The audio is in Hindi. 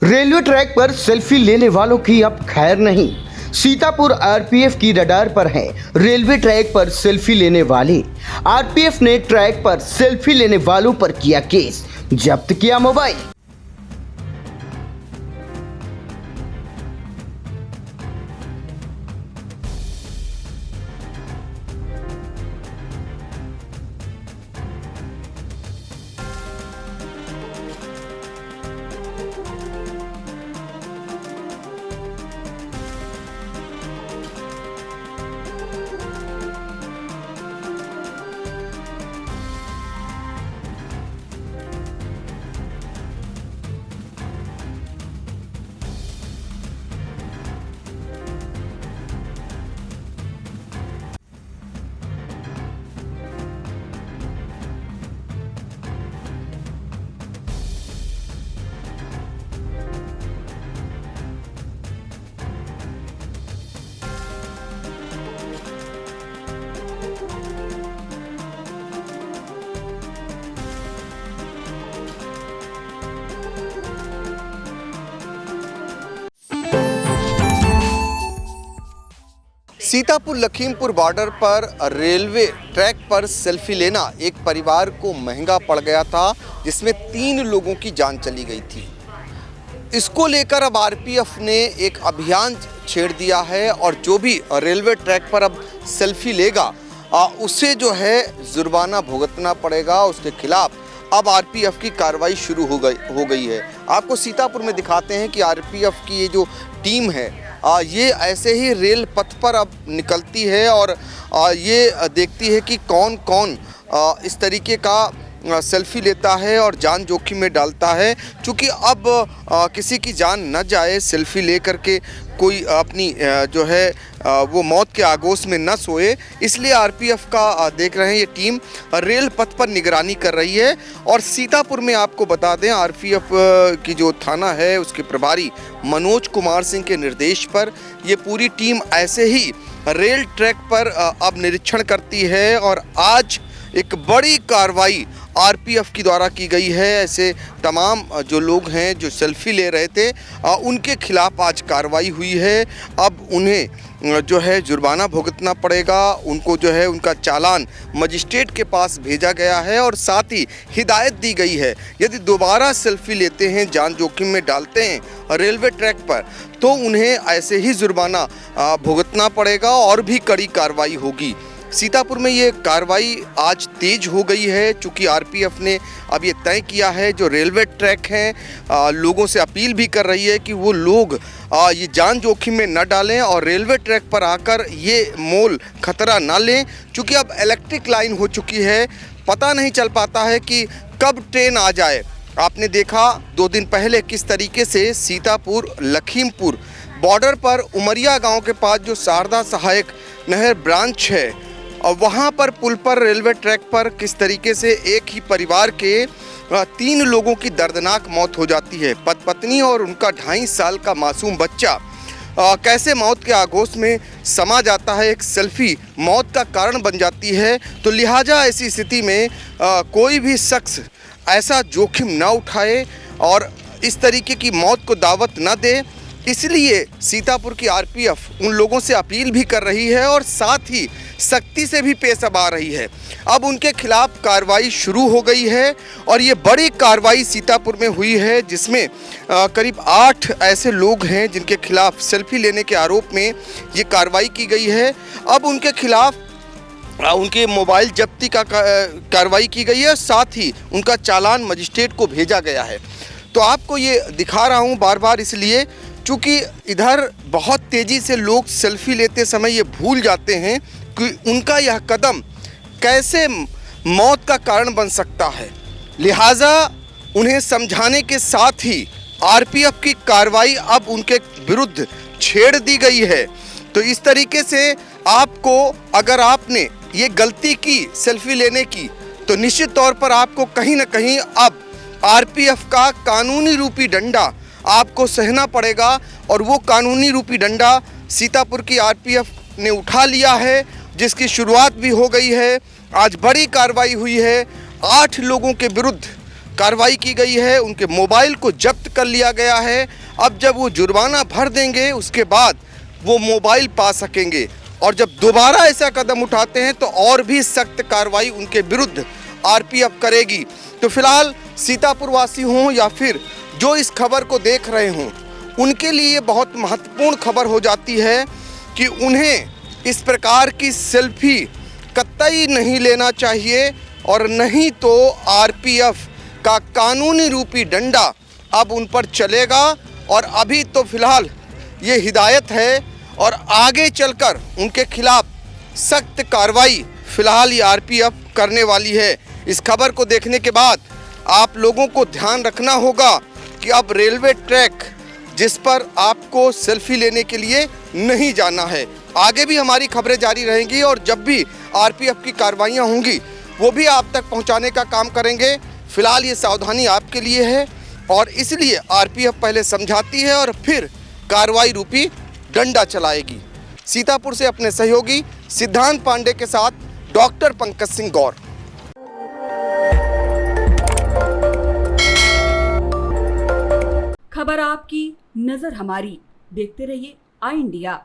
रेलवे ट्रैक पर सेल्फी लेने वालों की अब खैर नहीं। सीतापुर आरपीएफ की रडार पर है रेलवे ट्रैक पर सेल्फी लेने वाले। आरपीएफ ने ट्रैक पर सेल्फी लेने वालों पर किया केस, जब्त किया मोबाइल। सीतापुर लखीमपुर बॉर्डर पर रेलवे ट्रैक पर सेल्फी लेना एक परिवार को महंगा पड़ गया था, जिसमें 3 लोगों की जान चली गई थी। इसको लेकर अब आरपीएफ ने एक अभियान छेड़ दिया है और जो भी रेलवे ट्रैक पर अब सेल्फी लेगा उसे जो है जुर्माना भुगतना पड़ेगा। उसके खिलाफ अब आरपीएफ की कार्रवाई शुरू हो गई है। आपको सीतापुर में दिखाते हैं कि आरपीएफ की ये जो टीम है ये ऐसे ही रेल पथ पर अब निकलती है और ये देखती है कि कौन कौन इस तरीके का सेल्फी लेता है और जान जोखिम में डालता है। चूँकि अब किसी की जान न जाए, सेल्फी ले करके कोई अपनी जो है वो मौत के आगोश में न सोए, इसलिए आरपीएफ का देख रहे हैं ये टीम रेल पथ पर निगरानी कर रही है। और सीतापुर में आपको बता दें, आरपीएफ की जो थाना है उसके प्रभारी मनोज कुमार सिंह के निर्देश पर ये पूरी टीम ऐसे ही रेल ट्रैक पर अब निरीक्षण करती है और आज एक बड़ी कार्रवाई आरपीएफ की द्वारा की गई है। ऐसे तमाम जो लोग हैं जो सेल्फी ले रहे थे उनके खिलाफ आज कार्रवाई हुई है। अब उन्हें जो है जुर्माना भुगतना पड़ेगा। उनको जो है उनका चालान मजिस्ट्रेट के पास भेजा गया है और साथ ही हिदायत दी गई है, यदि दोबारा सेल्फी लेते हैं, जान जोखिम में डालते हैं रेलवे ट्रैक पर, तो उन्हें ऐसे ही जुर्माना भुगतना पड़ेगा और भी कड़ी कार्रवाई होगी। सीतापुर में ये कार्रवाई आज तेज हो गई है, चूँकि आरपीएफ ने अब ये तय किया है जो रेलवे ट्रैक हैं लोगों से अपील भी कर रही है कि वो लोग ये जान जोखिम में न डालें और रेलवे ट्रैक पर आकर ये मोल खतरा ना लें। चूँकि अब इलेक्ट्रिक लाइन हो चुकी है, पता नहीं चल पाता है कि कब ट्रेन आ जाए। आपने देखा 2 दिन पहले किस तरीके से सीतापुर लखीमपुर बॉर्डर पर उमरिया गाँव के पास जो शारदा सहायक नहर ब्रांच है और वहाँ पर पुल पर रेलवे ट्रैक पर किस तरीके से एक ही परिवार के 3 लोगों की दर्दनाक मौत हो जाती है। पत्नी और उनका 2.5 साल का मासूम बच्चा कैसे मौत के आगोश में समा जाता है, एक सेल्फी मौत का कारण बन जाती है। तो लिहाजा ऐसी स्थिति में कोई भी शख्स ऐसा जोखिम ना उठाए और इस तरीके की मौत को दावत ना दे। इसलिए सीतापुर की आरपीएफ उन लोगों से अपील भी कर रही है और साथ ही सख्ती से भी पेश अब आ रही है। अब उनके खिलाफ कार्रवाई शुरू हो गई है और ये बड़ी कार्रवाई सीतापुर में हुई है, जिसमें करीब 8 ऐसे लोग हैं जिनके खिलाफ सेल्फी लेने के आरोप में ये कार्रवाई की गई है। अब उनके खिलाफ उनके मोबाइल जब्ती का कार्रवाई की गई है, साथ ही उनका चालान मजिस्ट्रेट को भेजा गया है। तो आपको ये दिखा रहा हूँ बार बार इसलिए चूँकि इधर बहुत तेज़ी से लोग सेल्फी लेते समय ये भूल जाते हैं कि उनका यह कदम कैसे मौत का कारण बन सकता है। लिहाजा उन्हें समझाने के साथ ही आरपीएफ की कार्रवाई अब उनके विरुद्ध छेड़ दी गई है। तो इस तरीके से आपको, अगर आपने ये गलती की सेल्फी लेने की, तो निश्चित तौर पर आपको कहीं ना कहीं अब आरपीएफ का कानूनी रूपी डंडा आपको सहना पड़ेगा। और वो कानूनी रूपी डंडा सीतापुर की आरपीएफ ने उठा लिया है, जिसकी शुरुआत भी हो गई है। आज बड़ी कार्रवाई हुई है, 8 लोगों के विरुद्ध कार्रवाई की गई है, उनके मोबाइल को जब्त कर लिया गया है। अब जब वो जुर्माना भर देंगे उसके बाद वो मोबाइल पा सकेंगे और जब दोबारा ऐसा कदम उठाते हैं तो और भी सख्त कार्रवाई उनके विरुद्ध आरपीएफ करेगी। तो फिलहाल सीतापुर वासी हों या फिर जो इस खबर को देख रहे हों, उनके लिए बहुत महत्वपूर्ण खबर हो जाती है कि उन्हें इस प्रकार की सेल्फी कतई नहीं लेना चाहिए और नहीं तो आरपीएफ का कानूनी रूपी डंडा अब उन पर चलेगा। और अभी तो फिलहाल ये हिदायत है और आगे चलकर उनके खिलाफ सख्त कार्रवाई फिलहाल ये आरपीएफ करने वाली है। इस खबर को देखने के बाद आप लोगों को ध्यान रखना होगा कि अब रेलवे ट्रैक जिस पर आपको सेल्फी लेने के लिए नहीं जाना है। आगे भी हमारी खबरें जारी रहेंगी और जब भी आरपीएफ की कार्रवाइयाँ होंगी वो भी आप तक पहुंचाने का काम करेंगे। फिलहाल ये सावधानी आपके लिए है और इसलिए आरपीएफ पहले समझाती है और फिर कार्रवाई रूपी डंडा चलाएगी। सीतापुर से अपने सहयोगी सिद्धांत पांडे के साथ डॉक्टर पंकज सिंह गौर। खबर आपकी, नजर हमारी। देखते रहिए आई इंडिया।